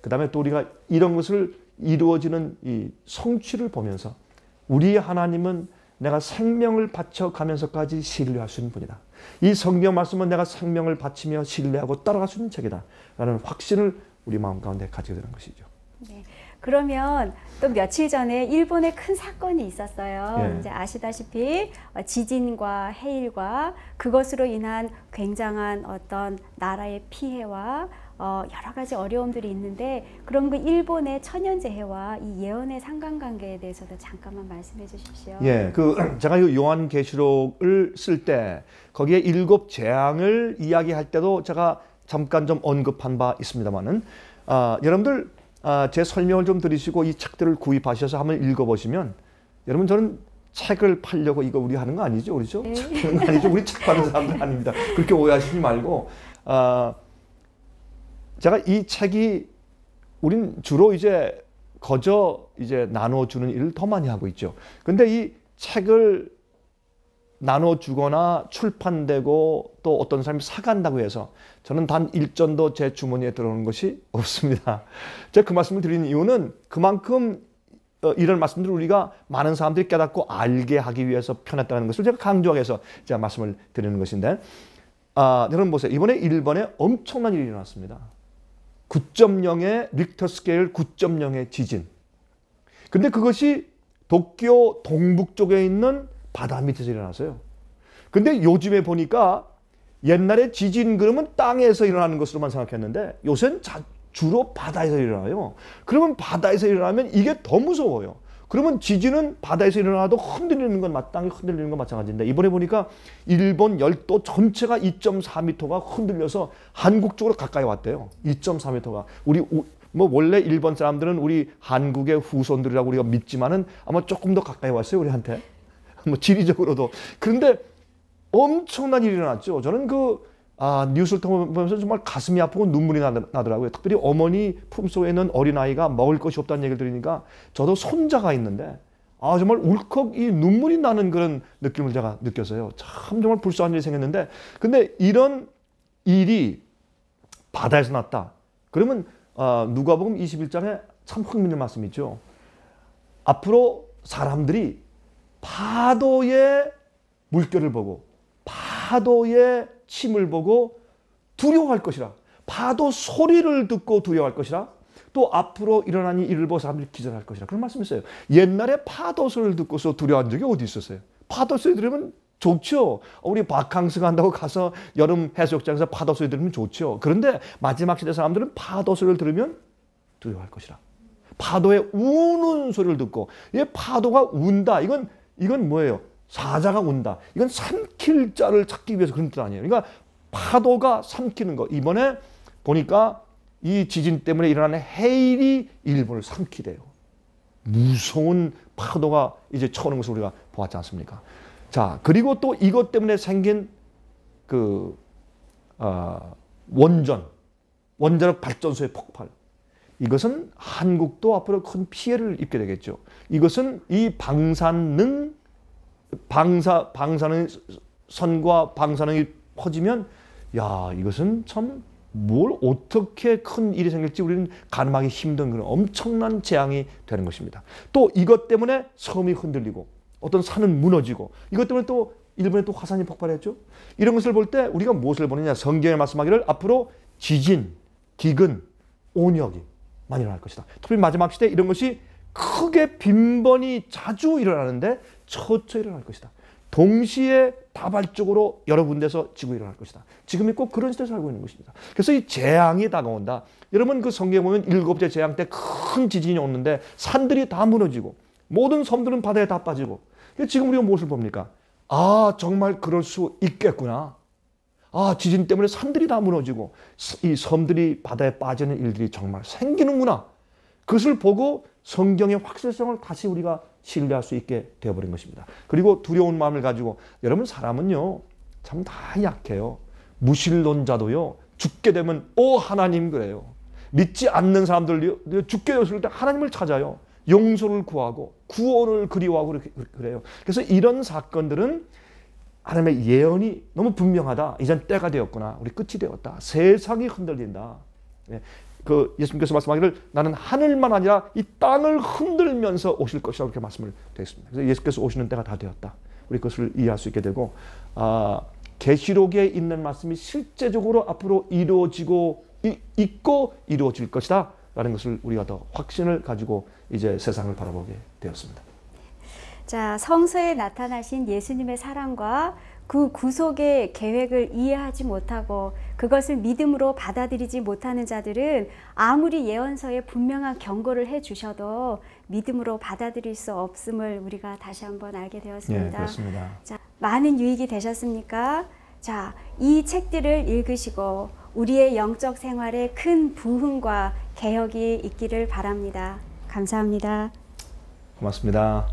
그 다음에 또 우리가 이런 것을 이루어지는 이 성취를 보면서 우리 하나님은 내가 생명을 바쳐가면서까지 신뢰할 수 있는 분이다. 이 성경 말씀은 내가 생명을 바치며 신뢰하고 따라갈 수 있는 책이다. 라는 확신을 우리 마음 가운데 가지게 되는 것이죠. 네. 그러면 또 며칠 전에 일본에 큰 사건이 있었어요. 이제 아시다시피 지진과 해일과 그것으로 인한 굉장한 어떤 나라의 피해와 여러 가지 어려움들이 있는데 그런 그 일본의 천연재해와 이 예언의 상관관계에 대해서도 잠깐만 말씀해 주십시오. 제가 이 요한계시록을 쓸 때 거기에 7 재앙을 이야기할 때도 제가 잠깐 좀 언급한 바 있습니다만은 여러분들 제 설명을 좀 들으시고 이 책들을 구입하셔서 한번 읽어보시면 여러분 저는 책을 팔려고 이거 우리 하는 거 아니죠? 그렇죠? 네. 책은 아니죠. 우리 책 파는 사람들 아닙니다. 그렇게 오해하시지 말고 제가 이 책이 우린 주로 이제 거저 이제 나눠주는 일을 더 많이 하고 있죠. 근데 이 책을 나눠주거나 출판되고 또 어떤 사람이 사간다고 해서 저는 단 1전도 제 주머니에 들어오는 것이 없습니다. 제가 그 말씀을 드리는 이유는 그만큼 이런 말씀들을 우리가 많은 사람들이 깨닫고 알게 하기 위해서 편했다는 것을 제가 강조하기 위해서 제가 말씀을 드리는 것인데, 여러분 보세요. 이번에 일본에 엄청난 일이 일어났습니다. 9.0의 릭터 스케일 9.0의 지진. 근데 그것이 도쿄 동북 쪽에 있는 바다 밑에서 일어났어요. 근데 요즘에 보니까 옛날에 지진 그러면 땅에서 일어나는 것으로만 생각했는데 요새는 주로 바다에서 일어나요. 그러면 바다에서 일어나면 이게 더 무서워요. 그러면 지진은 바다에서 일어나도 흔들리는 건 땅이 흔들리는 건 마찬가지인데, 이번에 보니까 일본 열도 전체가 2.4m가 흔들려서 한국 쪽으로 가까이 왔대요. 2.4m가. 우리 뭐 원래 일본 사람들은 우리 한국의 후손들이라고 우리가 믿지만은 아마 조금 더 가까이 왔어요, 우리한테. 뭐 지리적으로도. 그런데 엄청난 일이 일어났죠. 저는 뉴스를 보면서 정말 가슴이 아프고 눈물이 나더라고요. 특별히 어머니 품속에 있는 어린아이가 먹을 것이 없다는 얘기를 들으니까 저도 손자가 있는데 정말 울컥 이 눈물이 나는 그런 느낌을 제가 느꼈어요. 참 정말 불쌍한 일이 생겼는데, 근데 이런 일이 바다에서 났다. 그러면 누가복음 21장에 참 흥미있는 말씀이 있죠. 앞으로 사람들이 파도의 물결을 보고 파도의 침을 보고 두려워할 것이라. 파도 소리를 듣고 두려워할 것이라. 또 앞으로 일어나는 일을 보고 사람들이 기절할 것이라. 그런 말씀이 있어요. 옛날에 파도 소리를 듣고서 두려워한 적이 어디 있었어요? 파도 소리 들으면 좋죠. 우리 바캉스 간다고 가서 여름 해수욕장에서 파도 소리 들으면 좋죠. 그런데 마지막 시대 사람들은 파도 소리를 들으면 두려워할 것이라. 파도의 우는 소리를 듣고, 이 파도가 운다. 이건 뭐예요? 사자가 운다. 이건 삼킬 자를 찾기 위해서 그런 뜻 아니에요. 그러니까 파도가 삼키는 거. 이번에 보니까 이 지진 때문에 일어나는 해일이 일본을 삼키대요. 무서운 파도가 이제 쳐오는 것을 우리가 보았지 않습니까? 자, 그리고 또 이것 때문에 생긴 원자력 발전소의 폭발. 이것은 한국도 앞으로 큰 피해를 입게 되겠죠. 이것은 이 방사능 선과 방사능이 퍼지면, 이것은 참 뭘 어떻게 큰 일이 생길지 우리는 가늠하기 힘든 그런 엄청난 재앙이 되는 것입니다. 또 이것 때문에 섬이 흔들리고 어떤 산은 무너지고, 이것 때문에 또 일본에 또 화산이 폭발했죠. 이런 것을 볼 때 우리가 무엇을 보느냐? 성경에 말씀하기를 앞으로 지진, 기근, 온역이 많이 일어날 것이다. 특히 마지막 시대에 이런 것이 크게 빈번히 자주 일어나는데 처처 일어날 것이다. 동시에 다발적으로 여러 군데서 지구 일어날 것이다. 지금이 꼭 그런 시대에 살고 있는 것입니다. 그래서 이 재앙이 다가온다. 여러분 그 성경에 보면 7째 재앙 때 큰 지진이 오는데 산들이 다 무너지고 모든 섬들은 바다에 다 빠지고, 지금 우리가 무엇을 봅니까? 정말 그럴 수 있겠구나. 지진 때문에 산들이 다 무너지고 이 섬들이 바다에 빠지는 일들이 정말 생기는구나. 그것을 보고 성경의 확실성을 다시 우리가 신뢰할 수 있게 되어버린 것입니다. 그리고 두려운 마음을 가지고, 여러분 사람은요 참 다 약해요. 무신론자도요 죽게 되면 하나님 그래요. 믿지 않는 사람들 죽게 되었을 때 하나님을 찾아요. 용서를 구하고 구원을 그리워하고 그래요. 그래서 이런 사건들은 하나님의 예언이 너무 분명하다. 이젠 때가 되었구나. 우리 끝이 되었다. 세상이 흔들린다. 예수님께서 말씀하기를 나는 하늘만 아니라 이 땅을 흔들면서 오실 것이라고 이렇게 말씀을 드렸습니다. 그래서 예수께서 오시는 때가 다 되었다. 우리 그것을 이해할 수 있게 되고, 계시록에 있는 말씀이 실제적으로 앞으로 이루어지고 있고 이루어질 것이다 라는 것을 우리가 더 확신을 가지고 이제 세상을 바라보게 되었습니다. 자, 성서에 나타나신 예수님의 사랑과 그 구속의 계획을 이해하지 못하고 그것을 믿음으로 받아들이지 못하는 자들은 아무리 예언서에 분명한 경고를 해주셔도 믿음으로 받아들일 수 없음을 우리가 다시 한번 알게 되었습니다. 네, 그렇습니다. 자, 많은 유익이 되셨습니까? 자, 이 책들을 읽으시고 우리의 영적 생활에 큰 부흥과 개혁이 있기를 바랍니다. 감사합니다. 고맙습니다.